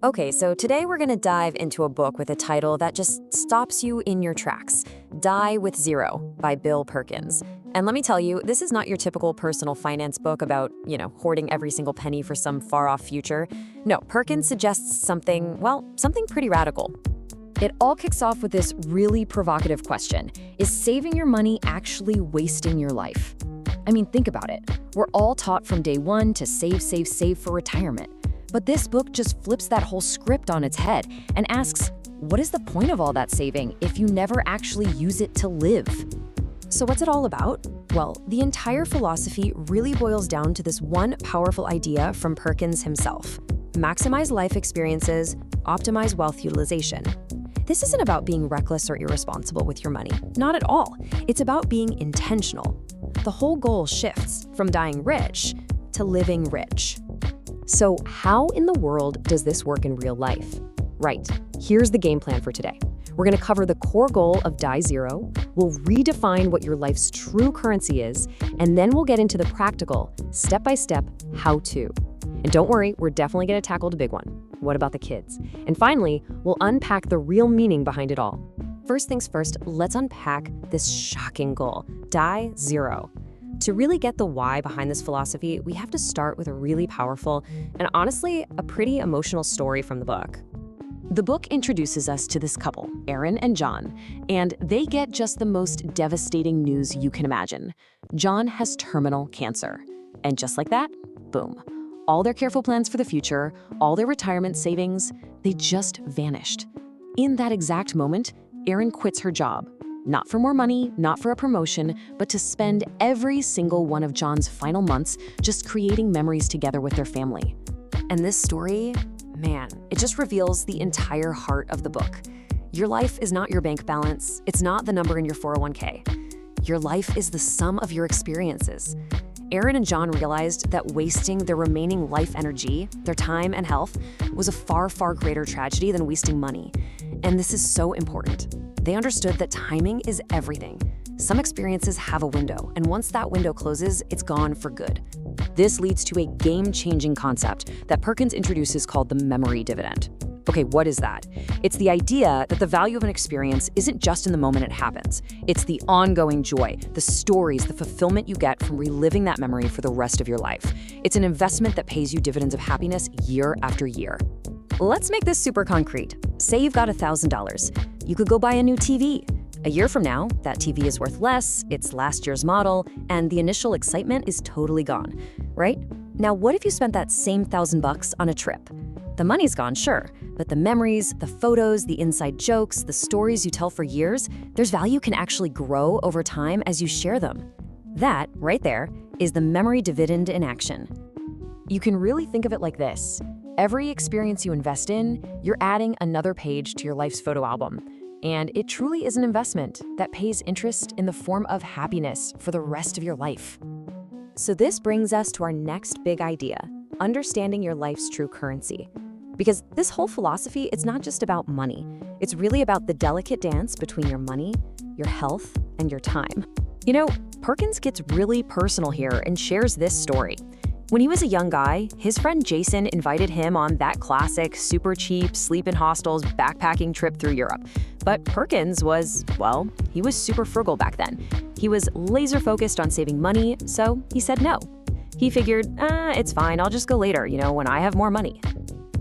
Okay, so today we're going to dive into a book with a title that just stops you in your tracks. Die with Zero by Bill Perkins. And let me tell you, this is not your typical personal finance book about, hoarding every single penny for some far-off future. No, Perkins suggests something pretty radical. It all kicks off with this really provocative question. Is saving your money actually wasting your life? I mean, think about it. We're all taught from day one to save, save, save for retirement. But this book just flips that whole script on its head and asks, what is the point of all that saving if you never actually use it to live? So what's it all about? Well, the entire philosophy really boils down to this one powerful idea from Perkins himself. Maximize life experiences, optimize wealth utilization. This isn't about being reckless or irresponsible with your money. Not at all. It's about being intentional. The whole goal shifts from dying rich to living rich. So how in the world does this work in real life? Right, here's the game plan for today. We're going to cover the core goal of Die Zero, we'll redefine what your life's true currency is, and then we'll get into the practical, step-by-step how-to. And don't worry, we're definitely going to tackle the big one. What about the kids? And finally, we'll unpack the real meaning behind it all. First things first, let's unpack this shocking goal, Die Zero. To really get the why behind this philosophy, we have to start with a really powerful and honestly, a pretty emotional story from the book. The book introduces us to this couple, Aaron and John, and they get just the most devastating news you can imagine. John has terminal cancer. And just like that, boom. All their careful plans for the future, all their retirement savings, they just vanished. In that exact moment, Aaron quits her job. Not for more money, not for a promotion, but to spend every single one of John's final months just creating memories together with their family. And this story, man, it just reveals the entire heart of the book. Your life is not your bank balance. It's not the number in your 401k. Your life is the sum of your experiences. Aaron and John realized that wasting their remaining life energy, their time and health, was a far, far greater tragedy than wasting money. And this is so important. They understood that timing is everything. Some experiences have a window, and once that window closes, it's gone for good. This leads to a game-changing concept that Perkins introduces called the memory dividend. Okay, what is that? It's the idea that the value of an experience isn't just in the moment it happens. It's the ongoing joy, the stories, the fulfillment you get from reliving that memory for the rest of your life. It's an investment that pays you dividends of happiness year after year. Let's make this super concrete. Say you've got $1,000. You could go buy a new TV. A year from now, that TV is worth less, it's last year's model, and the initial excitement is totally gone, right? Now, what if you spent that same $1,000 on a trip? The money's gone, sure, but the memories, the photos, the inside jokes, the stories you tell for years, their value can actually grow over time as you share them. That, right there, is the memory dividend in action. You can really think of it like this. Every experience you invest in, you're adding another page to your life's photo album. And it truly is an investment that pays interest in the form of happiness for the rest of your life. So this brings us to our next big idea, understanding your life's true currency. Because this whole philosophy, it's not just about money. It's really about the delicate dance between your money, your health, and your time. Perkins gets really personal here and shares this story. When he was a young guy, his friend Jason invited him on that classic, super cheap, sleep in hostels backpacking trip through Europe. But Perkins was super frugal back then. He was laser focused on saving money, so he said no. He figured, it's fine, I'll just go later, when I have more money.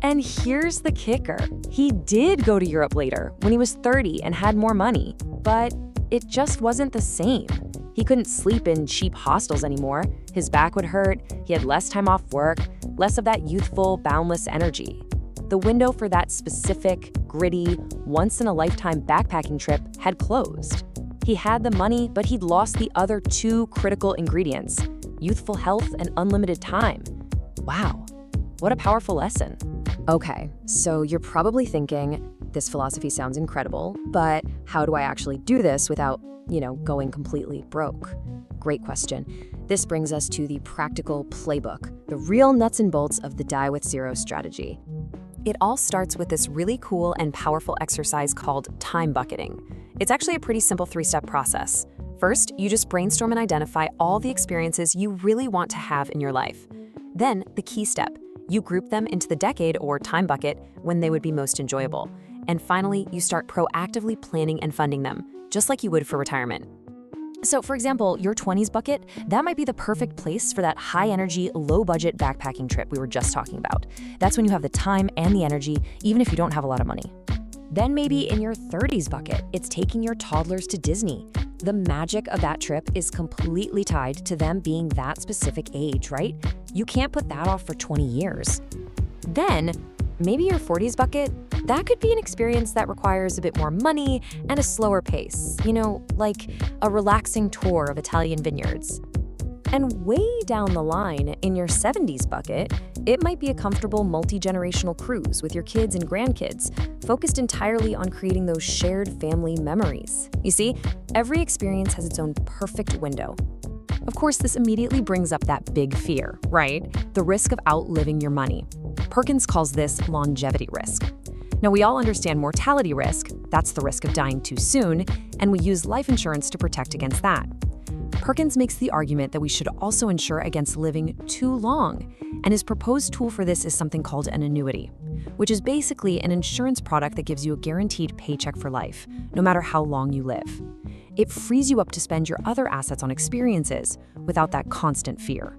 And here's the kicker. He did go to Europe later, when he was 30 and had more money. But it just wasn't the same. He couldn't sleep in cheap hostels anymore. His back would hurt, he had less time off work, less of that youthful, boundless energy. The window for that specific, gritty, once-in-a-lifetime backpacking trip had closed. He had the money, but he'd lost the other two critical ingredients, youthful health and unlimited time. Wow, what a powerful lesson. Okay, so you're probably thinking, this philosophy sounds incredible, but how do I actually do this without, going completely broke? Great question. This brings us to the practical playbook, the real nuts and bolts of the Die with Zero strategy. It all starts with this really cool and powerful exercise called time bucketing. It's actually a pretty simple 3-step process. First, you just brainstorm and identify all the experiences you really want to have in your life. Then, the key step, you group them into the decade or time bucket when they would be most enjoyable. And finally, you start proactively planning and funding them, just like you would for retirement. So for example, your 20s bucket, that might be the perfect place for that high-energy, low-budget backpacking trip we were just talking about. That's when you have the time and the energy, even if you don't have a lot of money. Then maybe in your 30s bucket, it's taking your toddlers to Disney. The magic of that trip is completely tied to them being that specific age, right? You can't put that off for 20 years. Then, maybe your 40s bucket, that could be an experience that requires a bit more money and a slower pace, like a relaxing tour of Italian vineyards. And way down the line, in your 70s bucket, it might be a comfortable multi-generational cruise with your kids and grandkids, focused entirely on creating those shared family memories. You see, every experience has its own perfect window. Of course, this immediately brings up that big fear, right? The risk of outliving your money. Perkins calls this longevity risk. Now, we all understand mortality risk, that's the risk of dying too soon, and we use life insurance to protect against that. Perkins makes the argument that we should also insure against living too long, and his proposed tool for this is something called an annuity, which is basically an insurance product that gives you a guaranteed paycheck for life, no matter how long you live. It frees you up to spend your other assets on experiences without that constant fear.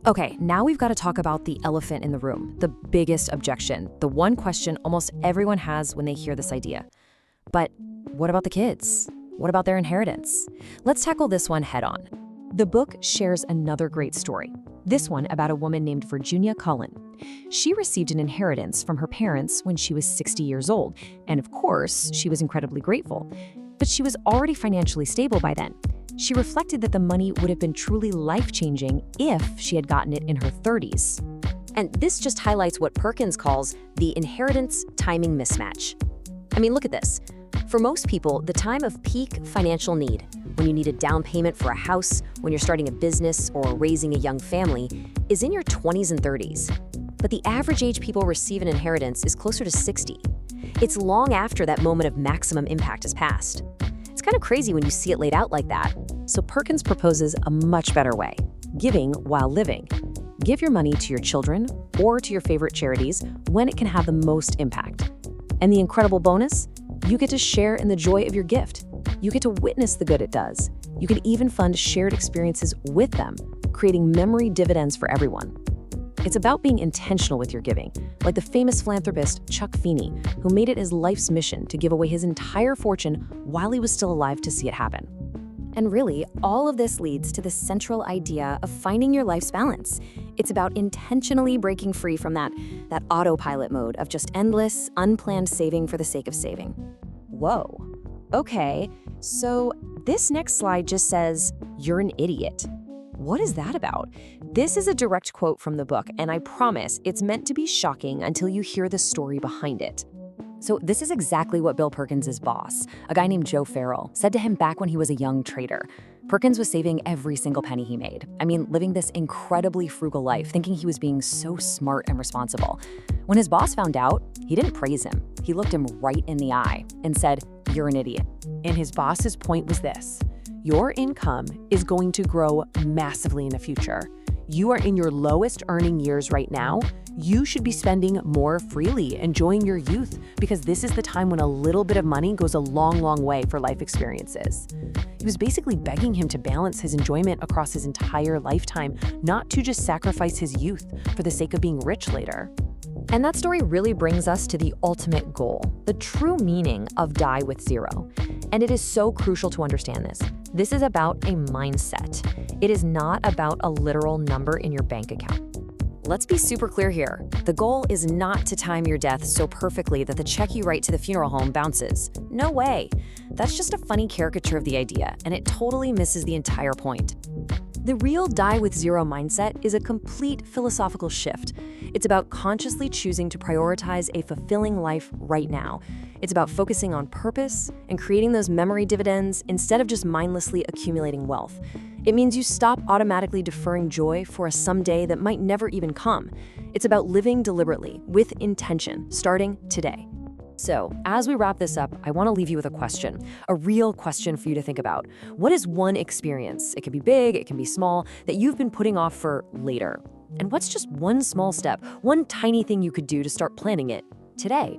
Okay, now we've got to talk about the elephant in the room, the biggest objection, the one question almost everyone has when they hear this idea. But what about the kids? What about their inheritance? Let's tackle this one head on. The book shares another great story, this one about a woman named Virginia Cullen. She received an inheritance from her parents when she was 60 years old, and of course, she was incredibly grateful. But she was already financially stable by then. She reflected that the money would have been truly life-changing if she had gotten it in her 30s. And this just highlights what Perkins calls the inheritance timing mismatch. I mean, look at this. For most people, the time of peak financial need, when you need a down payment for a house, when you're starting a business or raising a young family, is in your 20s and 30s. But the average age people receive an inheritance is closer to 60. It's long after that moment of maximum impact has passed. It's kind of crazy when you see it laid out like that. So Perkins proposes a much better way: giving while living. Give your money to your children or to your favorite charities when it can have the most impact. And the incredible bonus? You get to share in the joy of your gift. You get to witness the good it does. You can even fund shared experiences with them, creating memory dividends for everyone. It's about being intentional with your giving, like the famous philanthropist Chuck Feeney, who made it his life's mission to give away his entire fortune while he was still alive to see it happen. And really, all of this leads to the central idea of finding your life's balance. It's about intentionally breaking free from that autopilot mode of just endless, unplanned saving for the sake of saving. Whoa. Okay, so this next slide just says, "You're an idiot." What is that about? This is a direct quote from the book, and I promise it's meant to be shocking until you hear the story behind it. So this is exactly what Bill Perkins' boss, a guy named Joe Farrell, said to him back when he was a young trader. Perkins was saving every single penny he made. I mean, living this incredibly frugal life, thinking he was being so smart and responsible. When his boss found out, he didn't praise him. He looked him right in the eye and said, "You're an idiot." And his boss's point was this: your income is going to grow massively in the future. You are in your lowest earning years right now. You should be spending more freely, enjoying your youth, because this is the time when a little bit of money goes a long, long way for life experiences. He was basically begging him to balance his enjoyment across his entire lifetime, not to just sacrifice his youth for the sake of being rich later. And that story really brings us to the ultimate goal, the true meaning of die with zero. And it is so crucial to understand this. This is about a mindset. It is not about a literal number in your bank account. Let's be super clear here. The goal is not to time your death so perfectly that the check you write to the funeral home bounces. No way. That's just a funny caricature of the idea, and it totally misses the entire point. The real die with zero mindset is a complete philosophical shift. It's about consciously choosing to prioritize a fulfilling life right now. It's about focusing on purpose and creating those memory dividends instead of just mindlessly accumulating wealth. It means you stop automatically deferring joy for a someday that might never even come. It's about living deliberately, with intention, starting today. So, as we wrap this up, I want to leave you with a question, a real question for you to think about. What is one experience, it can be big, it can be small, that you've been putting off for later? And what's just one small step, one tiny thing you could do to start planning it today?